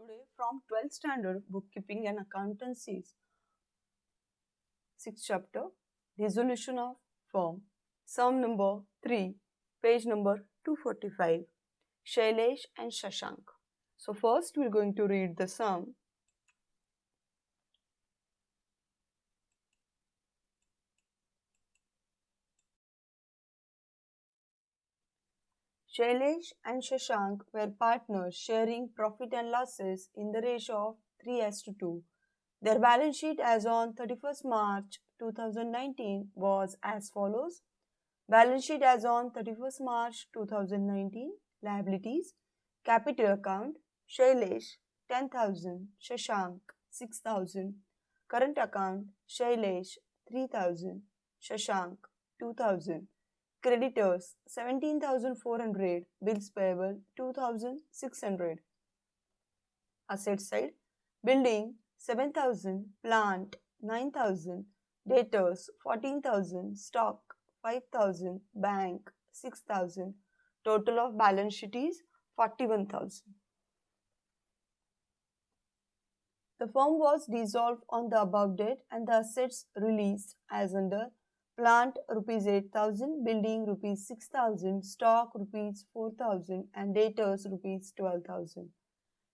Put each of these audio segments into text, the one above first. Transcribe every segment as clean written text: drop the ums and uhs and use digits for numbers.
Today from 12th standard bookkeeping and accountancies 6th chapter resolution of firm sum number 3 page number 245 Shailesh and Shashank. So first we're going to read the sum. Shailesh and Shashank were partners sharing profit and losses in the ratio of 3:2. Their balance sheet as on 31st March 2019 was as follows. Balance sheet as on 31st March 2019. Liabilities. Capital account. Shailesh 10,000. Shashank 6,000. Current account. Shailesh 3,000. Shashank 2,000. Creditors 17,400. Bills payable 2,600. Asset side. Building 7,000. Plant 9,000. Debtors 14,000. Stock 5,000. Bank 6,000. Total of balance sheet is 41,000. The firm was dissolved on the above date and the assets released as under plant rupees 8,000, building rupees 6,000, stock rupees 4,000 and debtors rupees 12,000.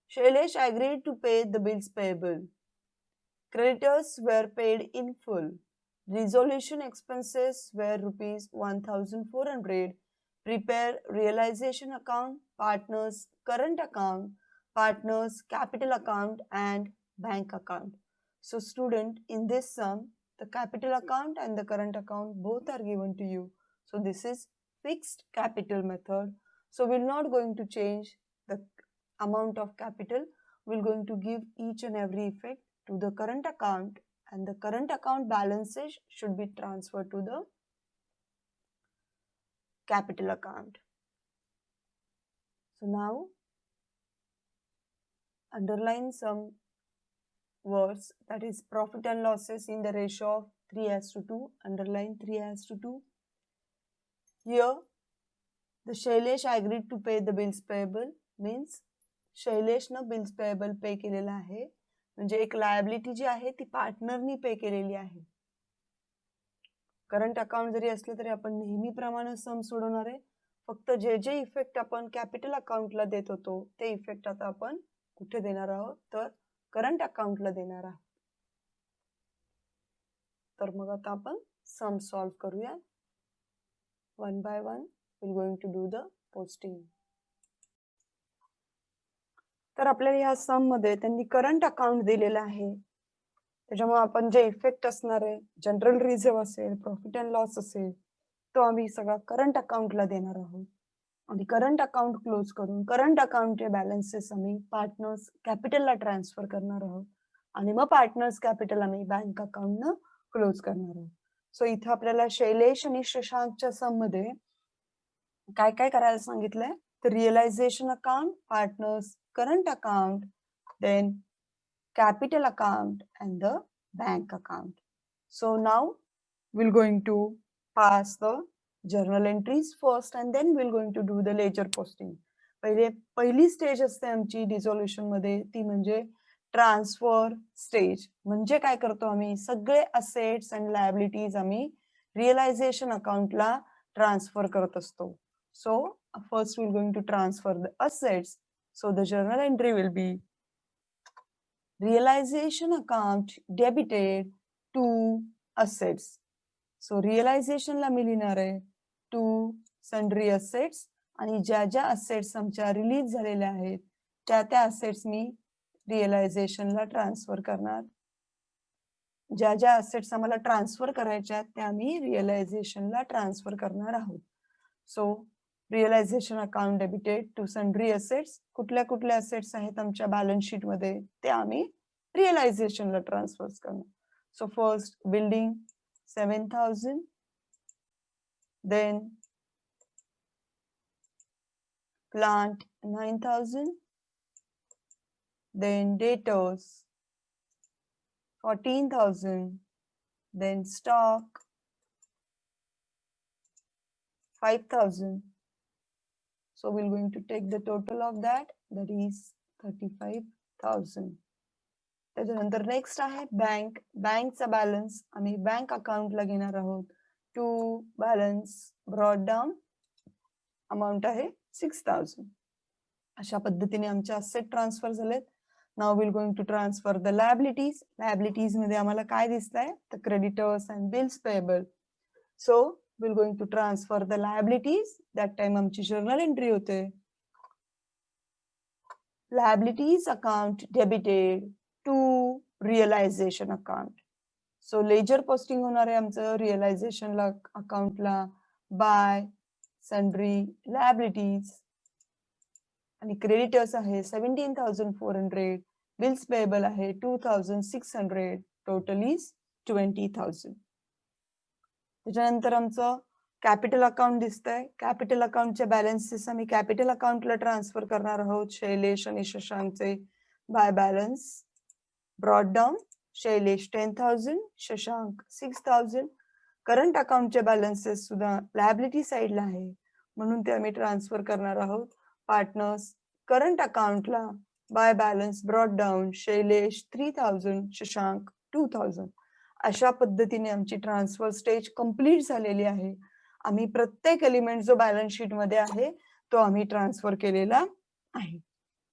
Shailesh agreed to pay the bills payable. Creditors were paid in full. Resolution expenses were rupees 1,400. Prepare realization account, partners current account, partners capital account and bank account. So student, in this sum, the capital account and the current account both are given to you. So this is fixed capital method. So we're not going to change the amount of capital. We're going to give each and every effect to the current account and the current account balances should be transferred to the capital account. So now underline some words, that is profit and losses in the ratio of 3:2. Underline 3:2. Here the Shailesh agreed to pay the bills payable means शैलेशनं bills payable pay केलेलं आहे, म्हणजे एक liability जी आहे ती पार्टनरनी पे केलेली आहे. Current account जरी असलं तरी आपण नेहमीप्रमाणे सम सोडवणार आहे. फक्त जे जे इफेक्ट आपण कॅपिटल अकाउंटला देत होतो ते इफेक्ट आता आपण कुठे देणार आहोत तर करंट अकाउंटला देणार आहोत. तर मग आता आपण सम सॉल्व करूया. One by one we're going to do the posting. तर आपल्याला ह्या सम मध्ये त्यांनी करंट अकाउंट दिलेलं आहे, त्याच्यामुळे आपण जे इफेक्ट असणार आहे जनरल रिझर्व असेल, प्रॉफिट अँड लॉस असेल, तो आम्ही सगळा करंट अकाउंटला देणार आहोत. आणि करंट अकाउंट क्लोज करून करंट अकाउंटचे बॅलन्सेस आम्ही पार्टनर्स कॅपिटलला ट्रान्सफर करणार आहोत आणि मग पार्टनर्स कॅपिटल आम्ही बँक अकाउंटनं क्लोज करणार आहोत. सो इथं आपल्याला शैलेश आणि शशांकच्या सम मध्ये काय काय करायला सांगितलंय तर realisation account, partners current account, then capital account and the bank account. So now we're going to pass the journal entries first and then we're going to do the ledger posting. पहिली stage असते आमची dissolution मध्ये ती म्हणजे transfer stage. म्हणजे काय करतो आम्ही सगळे असेट्स अँड लायबिलिटीज आम्ही रिअलायझेशन अकाउंटला ट्रान्सफर करत असतो. So first we're going to transfer the assets. So the journal entry will be realization account debited to assets. So realization ला मी लिहिणार आहे to sundry assets आणि ज्या ज्या assets आमच्या रिलीज झालेल्या आहेत त्या assets मी realization ला ट्रान्सफर करणार. ज्या ज्या assets आम्हाला ट्रान्सफर करायच्या त्या आम्ही realization ला ट्रान्सफर करणार आहोत. So realisation account debited to sundry assets. कुठल्या कुठल्या असेट्स आहेत आमच्या बॅलन्स शीट मध्ये ते आम्ही रिअलायझेशनला ट्रान्सफर करणार. So first building 7,000, then plant 9,000, then debtors 14,000, then stock 5,000. So we're going to take the total of that is 35,000. 1000. त्याच्यानंतर नेक्स्ट आहे बँक. बँकचा बॅलन्स आम्ही बँक अकाउंटला घेणार आहोत. To balance brought down amount आहे 6000. अशा पद्धतीने आमचे असेट ट्रान्सफर झालेत. Now will going to transfer the liabilities. Liabilities मध्ये आम्हाला काय दिसतंय तर creditors and bills payable. So will going to transfer the liabilities. That time आमची जर्नल एंट्री होते. Liabilities account debited to realisation account. So ledger posting होणार आहे आमचं रिअलायझेशनला अकाउंटला बाय सन्ड्री लायबिलिटीज. आणि क्रेडिटर्स आहे 17,400. बिल्स पेएबल आहे 2,600. Total is 20,000. त्याच्यानंतर आमचं कॅपिटल अकाउंट दिसतंय. कॅपिटल अकाउंटचे बॅलन्सेस आम्ही कॅपिटल अकाउंटला ट्रान्सफर करणार आहोत. शैलेश आणि शशांकचे by balance brought down. Shailesh 10,000, Shashank 6,000. Current अकाउंटचे बॅलन्सेस सुद्धा लायबिलिटी साइडला आहे म्हणून ते आम्ही ट्रान्सफर करणार आहोत. पार्टनर्स करंट अकाउंटला by balance brought down. Shailesh 3,000, Shashank 2,000. अशा पद्धतीने आमची ट्रान्सफर स्टेज कंप्लीट झालेली आहे. आम्ही प्रत्येक एलिमेंट जो बॅलन्स शीट मध्ये आहे तो आम्ही ट्रान्सफर केलेला आहे.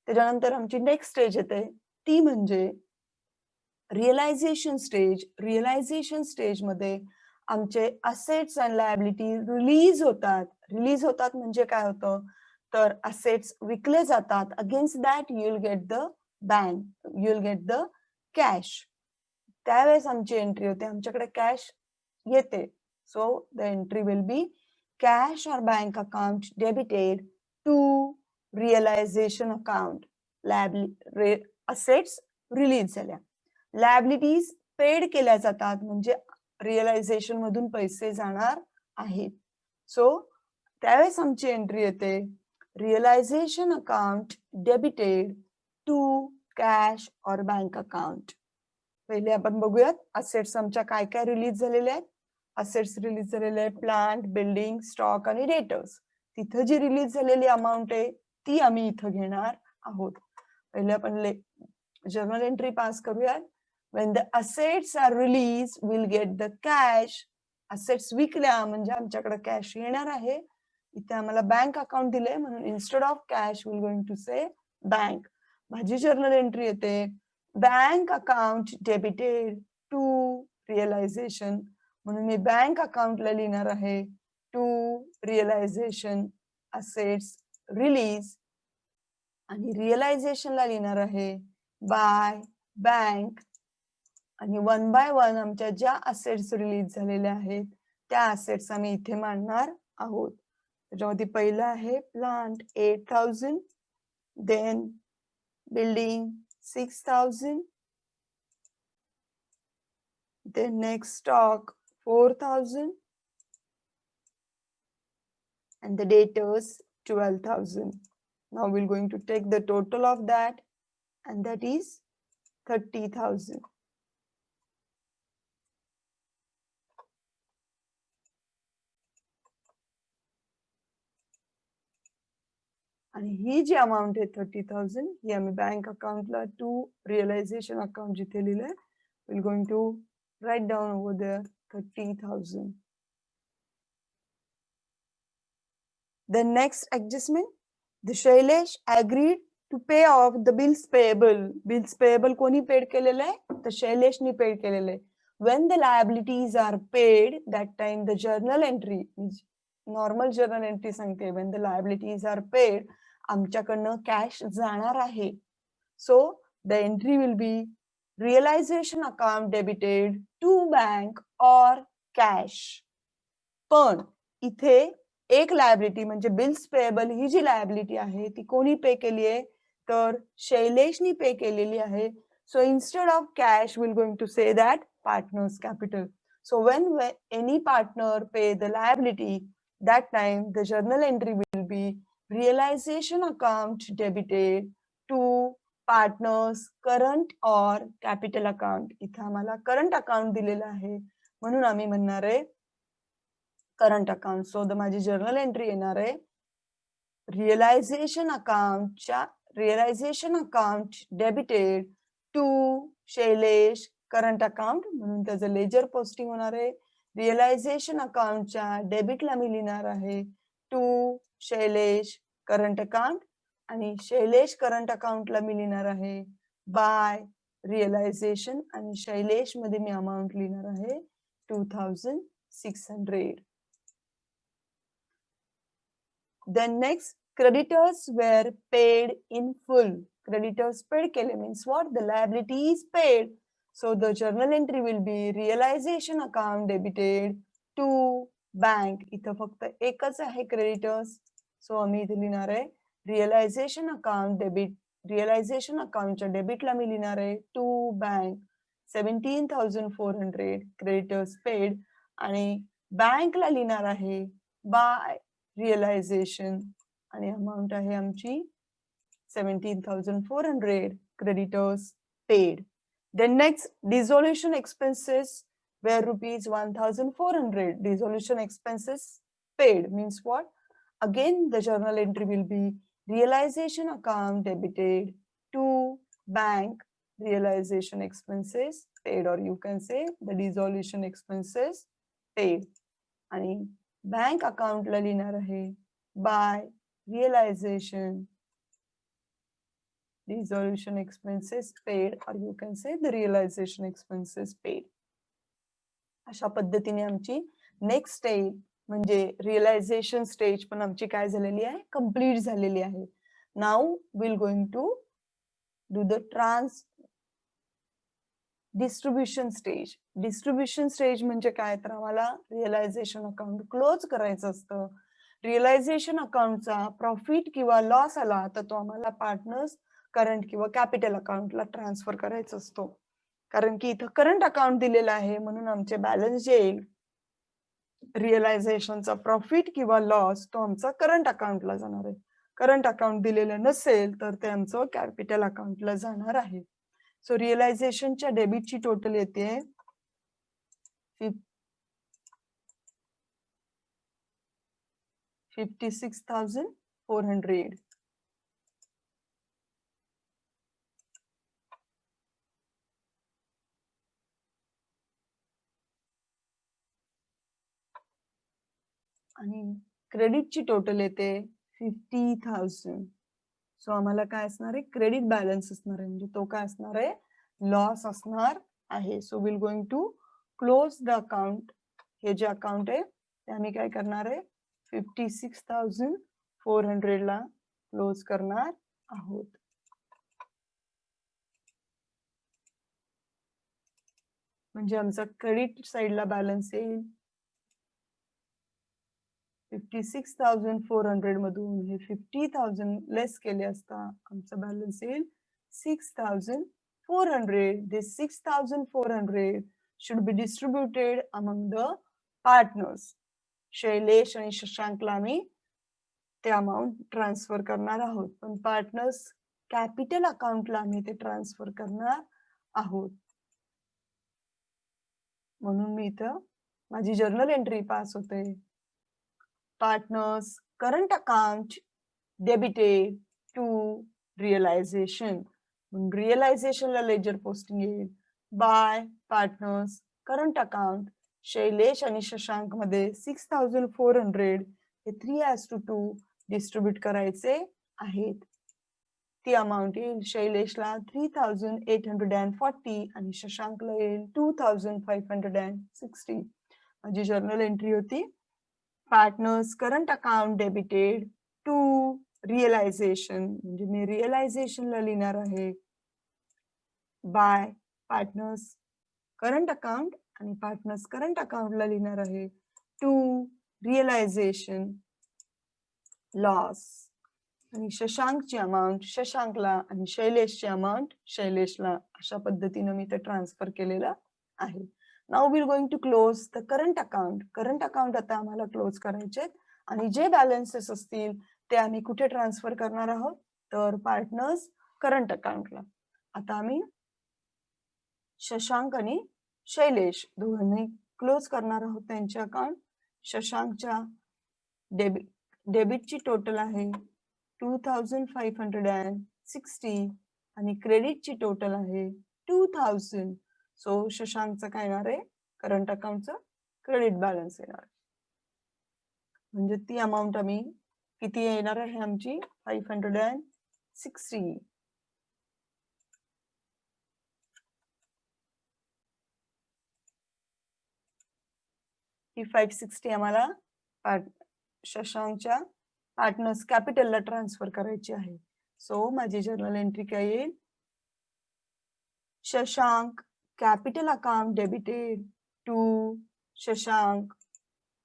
त्याच्यानंतर आमची नेक्स्ट स्टेज येते ती म्हणजे रिअलायझेशन स्टेज. रिअलायझेशन स्टेज मध्ये आमचे असेट्स अँड लायबिलिटी रिलीज होतात. रिलीज होतात म्हणजे काय होतं तर असेट्स विकले जातात. Against that you will get the bank, you will get the cash. त्यावेळेस आमची एंट्री होते आमच्याकडे कॅश येते. So the entry will be cash or bank account debited to realisation account. Assets release झाल्या. लायबिलिटीज पेड केल्या जातात म्हणजे realisation मधून पैसे जाणार आहेत. सो त्यावेळेस आमची एंट्री येते realisation account debited to cash or bank account. पहिले आपण बघूयात असेट्स आमच्या काय काय रिलीज झालेले आहेत. असेट्स रिलीज झालेले आहेत प्लांट, बिल्डिंग, स्टॉक आणि डेटर्स. तिथं जी रिलीज झालेली अमाऊंट आहे ती आम्ही इथं घेणार आहोत. पहिले आपण जर्नल एंट्री पास करूयात. When the assets are released, we'll get the cash. Assets विकल्या म्हणजे आमच्याकडे कॅश येणार आहे. इथे आम्हाला बँक अकाउंट दिले म्हणून instead of cash will going to say bank. माझी जर्नल एंट्री येते bank account debited to realisation म्हणून मी बँक अकाउंटला लिहिणार आहे टू रिअलायझेशन असेट्स रिलीज. आणि रिअलायझेशनला लिहिणार आहे बाय बँक. आणि वन बाय वन आमच्या ज्या असेट्स रिलीज झालेल्या आहेत त्या असेट्स आम्ही इथे मांडणार आहोत. त्याच्यामध्ये पहिलं आहे plant 8,000, then building 6,000, then next stock 4,000 and the debtors 12,000. Now we're going to take the total of that and that is 30,000. आणि ही जी अमाउंट आहे 30,000 ही आम्ही बँक अकाउंटला टू रिअलायझेशन अकाउंट जिथे लिहिलंय we're going to write down over there 30,000. The next adjustment, the Shailesh agreed to pay off the bills payable. Bills payable कोणी paid केलेलं आहे तर शैलेशनी पेड केलेलं आहे. When the liabilities are paid, that time the journal entry, normal journal entry सांगते when the liabilities are paid, आमच्याकडनं cash जाणार आहे. So the entry will be realization account debited to bank or cash. पण इथे एक liability म्हणजे bills payable ही जी liability आहे ती कोणी पे केली आहे तर शैलेशनी पे केलेली आहे. So instead of cash we're going to say that partners capital. So when any partner pay the liability, that time the journal entry will be realization account debited to partners current or capital account. इथे आम्हाला current account दिलेलं आहे म्हणून आम्ही म्हणणार आहे current account. So माझी journal entry येणार आहे रिअलायझेशन अकाउंटच्या realization account debited to Shailesh current account, म्हणून त्याचं लेजर पोस्टिंग होणार आहे. रिअलायझेशन अकाउंटच्या डेबिटला मी लिहिणार आहे टू शैलेश करंट अकाउंट, आणि शैलेश करंट अकाउंटला मी लिहिणार आहे बाय रिअलायझेशन, आणि शैलेश मध्ये मी अमाउंट लिहिणार आहे 2600. Then next, creditors were paid in full. Creditors paid केले means what? The liability is paid. So the journal entry will be realization account debited to bank. इथं फक्त एकच आहे creditors. So आम्ही इथे लिहिणार आहे realization account debit. Realization accountच्या debitला मी लिहिणार आहे to bank 17,400 creditors paid, आणि bankला लिहिणार आहे by रिअलायझेशन, आणि अमाउंट आहे आमची 17,400 creditors paid. Then next, dissolution expenses were rupees 1,400. Dissolution expenses paid means what? Again the journal entry will be realization account debited to bank realization expenses paid, or you can say the dissolution expenses paid, आणि bank अकाउंटला लिहिणार आहे by realisation dissolution expenses paid, और you can say the realisation expenses paid. अशा पद्धतीने आमची next stage म्हणजे realisation stage पण आमची काय झालेली आहे, कंप्लीट झालेली आहे. Now will going to do the distribution stage. Distribution stage म्हणजे काय, तर आम्हाला रिअलायझेशन अकाउंट क्लोज करायचं असतं. रिअलायझेशन अकाउंटचा प्रॉफिट किंवा लॉस आला तर तो आम्हाला पार्टनर्स करंट किंवा कॅपिटल अकाउंटला ट्रान्सफर करायचा असतो. कारण की इथं करंट अकाउंट दिलेलं आहे, म्हणून आमचे बॅलन्स जे येईल रिअलायझेशनचा प्रॉफिट किंवा लॉस तो आमचा करंट अकाउंटला जाणार आहे. करंट अकाउंट दिलेलं नसेल तर ते आमचं कॅपिटल अकाउंटला जाणार आहे. सो रिअलायझेशनच्या डेबिटची टोटल येते 56,400. आणि क्रेडिटची टोटल येते 50,000. सो आम्हाला काय असणार आहे, क्रेडिट बॅलन्स असणार आहे, म्हणजे तो काय असणार आहे, लॉस असणार आहे. So will going to close the account. हे जे अकाउंट आहे ते आम्ही काय करणार आहे 56,400 ला क्लोज करणार आहोत. म्हणजे आमचा क्रेडिट साइडला बॅलन्स येईल 56,400 मधून हे 50,000 लेस केले असता आमचा बॅलन्स येईल 6,400. This 6,400 should be distributed among the partners. Shailesh आणि शशांकला आम्ही ते अमाउंट ट्रान्सफर करणार आहोत, पण पार्टनर्स कॅपिटल अकाउंटला आम्ही ते ट्रान्सफर करणार आहोत. म्हणून मी इथं माझी जर्नल एंट्री पास होते. Partners current account debited to realization. Realization ला ledger posting येईल by partners current account. Shailesh आणि शशांक मध्ये 6,400 हे 3:2 डिस्ट्रीब्यूट करायचे आहेत. ती अमाउंट येईल शैलेशला 3,840 आणि शशांकला येईल 2,560. माझी जर्नल एंट्री होती partners current account debited to realisation, म्हणजे मी रिअलायझेशनला लिहिणार आहे बाय पार्टनर्स करंट अकाउंट, आणि पार्टनर्स करंट अकाउंटला लिहिणार आहे टू रिअलायझेशन लॉस. आणि शशांकची अमाउंट शशांकला आणि शैलेशची अमाउंट शैलेशला, अशा पद्धतीने मी ते ट्रान्सफर केलेलं आहे. Now we are going to close the current account. Current account आता आम्हाला क्लोज करायचे, आणि जे बॅलन्सेस असतील ते आम्ही कुठे ट्रान्सफर करणार आहोत, तर पार्टनर्स करंट अकाउंटला. आता आम्ही शशांक आणि शैलेश दोघांनी क्लोज करणार आहोत त्यांचे अकाउंट. शशांकच्या डेबिटची टोटल आहे 2,560. 60 आणि क्रेडिटची टोटल आहे 2000. सो शशांकचं काय येणार आहे, करंट अकाउंटचं क्रेडिट बॅलन्स येणार. म्हणजे ती अमाउंट आम्ही किती येणार आहे आमची 560. ही 560 आम्हाला शशांकच्या पार्टनर्स कॅपिटलला ट्रान्सफर करायची आहे. सो माझी जर्नल एंट्री काय येईल, Shashank capital account debited to Shashank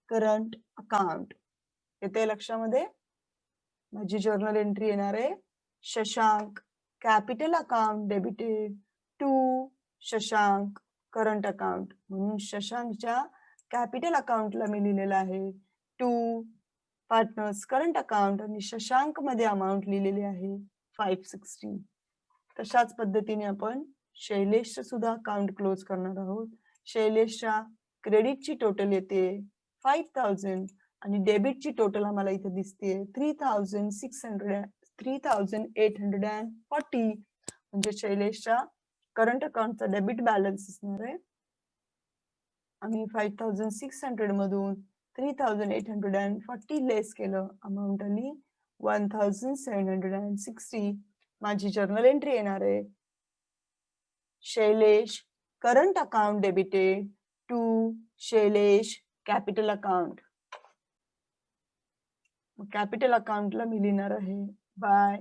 current account. येते लक्षामध्ये, माझी जर्नल एंट्री येणार आहे Shashank capital account debited to Shashank current account. म्हणून शशांकच्या कॅपिटल अकाउंटला मी लिहिलेलं आहे टू पार्टनर्स करंट अकाउंट आणि शशांक मध्ये अमाउंट लिहिलेली आहे 560. तशाच पद्धतीने आपण शैलेशचं सुद्धा अकाउंट क्लोज करणार आहोत. शैलेशच्या क्रेडिटची टोटल येते 5000 आणि डेबिटची टोटल आम्हाला इथे दिसते 3840. म्हणजे शैलेशच्या करंट अकाउंटचा डेबिट बॅलन्स असणार आहे, आम्ही 5600 मधून 3840 लेस केलं, अमाउंट आली 1760. माझी जर्नल एंट्री येणार आहे Shailesh current account debited to Shailesh capital account. Capital अकाउंटला मी लिहिणार आहे बाय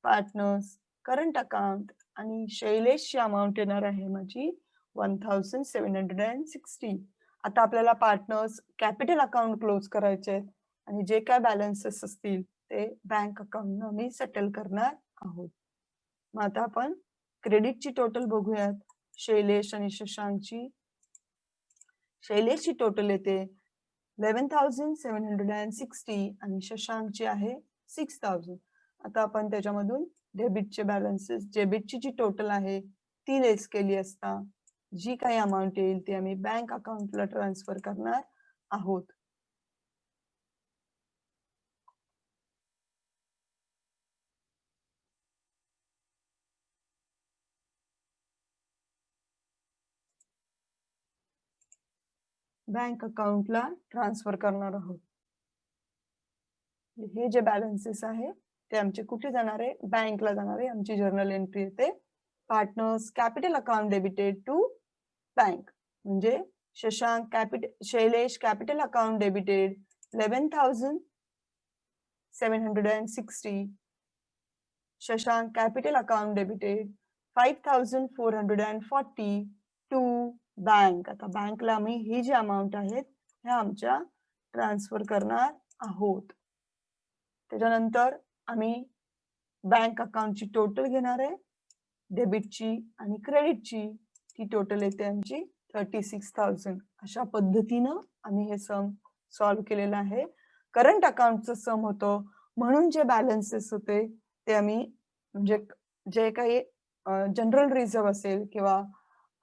पार्टनर्स करंट अकाउंट आणि शैलेशची अमाउंट येणार आहे माझी 1760. आता आपल्याला पार्टनर्स कॅपिटल अकाउंट क्लोज करायचे आहेत आणि जे काय बॅलन्सेस असतील ते बँक अकाउंट आम्ही सेटल करणार आहोत. मग आता आपण क्रेडिटची टोटल बघूयात. शैलेश आणि शशांकची. शैलेशची टोटल येते 11,760 आणि शशांकची आहे 6,000. आता आपण त्याच्यामधून डेबिटचे बॅलन्सेस, डेबिटची जी टोटल आहे ती लेस केली असता जी काही अमाउंट येईल ती आम्ही बँक अकाउंटला ट्रान्सफर करणार आहोत. बँक अकाउंटला ट्रान्सफर करणार आहोत. हे जे बॅलन्सेस आहे ते आमचे कुठे जाणार आहे, बँकला जाणार आहे. आमची जर्नल एंट्री येते partners capital account debited to bank. म्हणजे Shailesh capital account debited 11,760. Shashank capital account debited 5,440 to bank. आता बँकला आम्ही ही जी अमाउंट आहेत ह्या आमच्या ट्रान्सफर करणार आहोत. त्याच्यानंतर आम्ही बँक अकाउंटची टोटल घेणार आहे, डेबिटची आणि क्रेडिटची. ती टोटल येते आमची 36,000. अशा पद्धतीनं आम्ही हे सम सॉल्व्ह केलेलं आहे. करंट अकाउंटचं सम होतं म्हणून जे बॅलन्सेस होते ते आम्ही म्हणजे जे काही जनरल रिझर्व असेल किंवा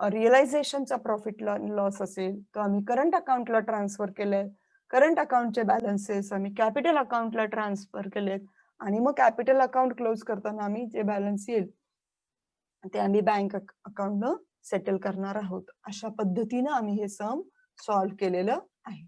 रिअलायझेशनचा प्रॉफिट लॉस असेल तो आम्ही करंट अकाउंटला ट्रान्सफर केलंय. करंट अकाउंटचे बॅलन्सेस आम्ही कॅपिटल अकाउंटला ट्रान्सफर केलेत आणि मग कॅपिटल अकाउंट क्लोज करताना आम्ही जे बॅलन्स येईल ते आम्ही बँक अकाउंटनं सेटल करणार आहोत. अशा पद्धतीनं आम्ही हे सम सॉल्व्ह केलेलं आहे.